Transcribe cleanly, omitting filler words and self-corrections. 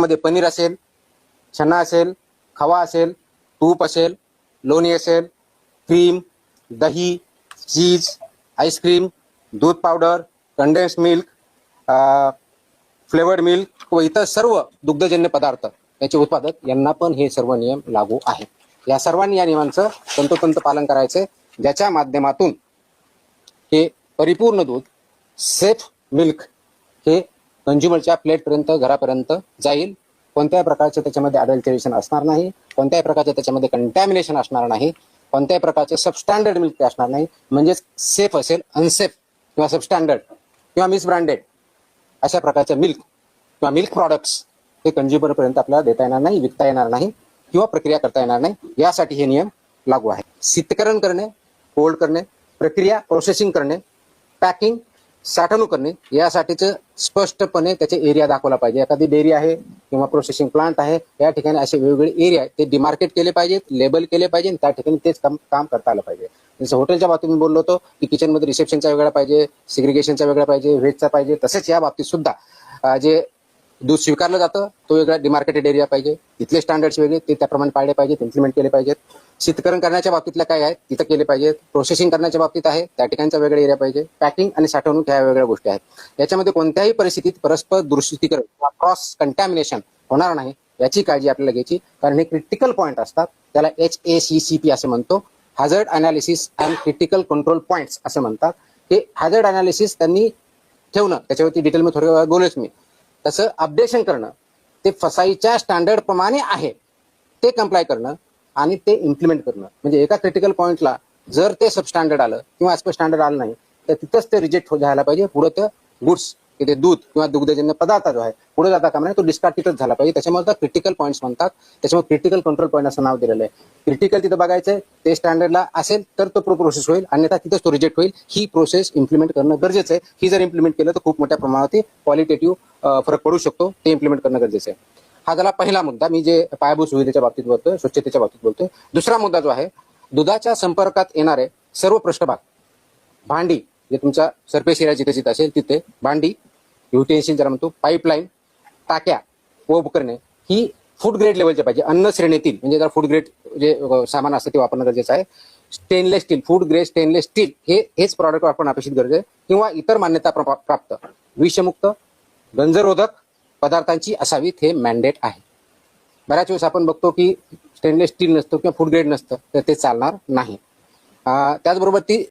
मध्ये पनीर असेल, चना असेल, खवा असेल, तूप असेल, लोणी असेल, क्रीम, दही, चीज, आईस्क्रीम, दूध powder, condense milk, flavoured milk व इतर सर्व दुग्धजन्य पदार्थ याचे उत्पादक यांना पण हे सर्व नियम लागू आहेत. या सर्वांनी या नियमांचं तंतोतंत पालन करायचे, ज्याच्या माध्यमातून हे परिपूर्ण दूध सेफ मिल्क हे कंझ्युमरच्या प्लेटपर्यंत घरापर्यंत जाईल. कोणत्याही प्रकारचे त्याच्यामध्ये अडल्टरेशन असणार नाही, कोणत्याही प्रकारचे त्याच्यामध्ये कंटॅमिनेशन असणार नाही, कोणत्याही प्रकारचे सबस्टँडर्ड मिल्क ते असणार नाही. म्हणजेच सेफ असेल, अनसेफ किंवा सबस्टँडर्ड किंवा मिसब्रँडेड अशा प्रकारचे मिल्क किंवा मिल्क प्रॉडक्ट्स हे कंझ्युमरपर्यंत आपल्याला देता येणार नाही, विकता येणार नाही किंवा प्रक्रिया करता येणार नाही. यासाठी हे नियम लागू आहे. शीतकरण करणे, कोल्ड करणे, प्रक्रिया प्रोसेसिंग करणे, पॅकिंग, साठवणूक करणे यासाठीचं स्पष्टपणे त्याचे एरिया दाखवला पाहिजे. एखादी डेअरी आहे किंवा प्रोसेसिंग प्लांट आहे, या ठिकाणी असे वेगवेगळे एरिया ते डिमार्केट केले पाहिजेत, लेबल केले पाहिजे, त्या ठिकाणी तेच काम करता आलं पाहिजे. जसं हॉटेलच्या बाबतीत मी बोललो होतो की किचनमध्ये रिसेप्शनचा वेगळा पाहिजे, सिग्रिगेशनचा वेगळा पाहिजे, व्हेजचा पाहिजे. तसेच या बाबतीत सुद्धा जे दूध स्वीकारलं जातं तो वेगळा डिमार्केटेड एरिया पाहिजे, तिथले स्टँडर्ड्स वेगळे ते त्याप्रमाणे पाळले पाहिजेत, इम्प्लिमेंट केले पाहिजेत. शीतकरण करण्याच्या बाबतीतल्या काय आहे तिथं केले पाहिजेत. प्रोसेसिंग करण्याच्या बाबतीत आहे त्या ठिकाणचा वेगळा एरिया पाहिजे. पॅकिंग आणि साठवणूक ह्या वेगळ्या गोष्टी आहेत. याच्यामध्ये कोणत्याही परिस्थितीत परस्पर दूषितीकरण किंवा क्रॉस कंटॅमिनेशन होणार नाही याची काळजी आपल्याला घ्यायची, कारण हे क्रिटिकल पॉईंट असतात. त्याला HACCP असे म्हणतो, hazard analysis and critical control points असे म्हणतात. हे हॅझर्ड अनालिसिस त्यांनी ठेवणं, त्याच्यावरती डिटेलमध्ये थोड्या वेळा बोलूच मी. तसं अपडेशन करणं, ते फसाईच्या स्टँडर्ड प्रमाणे आहे ते कंप्लाय करणं आणि ते इम्प्लिमेंट करणं. म्हणजे एका क्रिटिकल पॉईंटला जर ते सबस्टँडर्ड आलं किंवा ॲज पर स्टँडर्ड आलं नाही तर तिथंच ते रिजेक्ट झाला पाहिजे. पुढे ते गुड्स ते दूध किंवा दुग्धजन्य पदार्थ जो आहे पुढे जाता कामा नये, तो डिस्कार्ड तिथंच झाला पाहिजे. त्याच्यामुळे तर क्रिटिकल पॉईंट्स म्हणतात. त्याच्यामुळे क्रिटिकल कंट्रोल पॉईंट असं नाव दिलेलं आहे. क्रिटिकल तिथं बघायचंय, ते स्टँडर्डला असेल तर तो प्रोसेस होईल, अन्यथा तिथंच तो रिजेक्ट होईल. ही प्रोसेस इम्प्लिमेंट करणं गरजेचं आहे. ही जर इम्प्लिमेंट केलं तर खूप मोठ्या प्रमाणात क्वालिटेटिव्ह फरक पडू शकतो. ते इम्प्लिमेंट करणं गरजेचं आहे. हा झाला पहिला मुद्दा, मी जे पायाभूत सुविधेच्या बाबतीत बोलतोय, स्वच्छतेच्या बाबतीत बोलतोय. दुसरा मुद्दा जो आहे, दुधाच्या संपर्कात येणारे सर्व पृष्ठभाग, भांडी, जे तुमच्या सरफेस एरिया जिथे जिथे असेल तिथे भांडी, युटेन्सिल ज्याला म्हणतो, पाईपलाईन, टाक्या व उपकरणे ही फूड ग्रेड लेवलचे पाहिजे. अन्न श्रेणीतील म्हणजे जर फूड ग्रेड जे सामान असतं ते वापरणं गरजेचं आहे. Stainless steel, food grade stainless steel हेच प्रॉडक्ट वापरणं अपेक्षित गरज आहे, किंवा इतर मान्यता प्राप्त विषमुक्त गंजरोधक पदार्थांची असावीत हे मॅन्डेट आहे. बऱ्याच वेळेस आपण बघतो की स्टेनलेस स्टील नसतं किंवा फूड ग्रेड नसतं तर ते चालणार नाही. त्याचबरोबर ती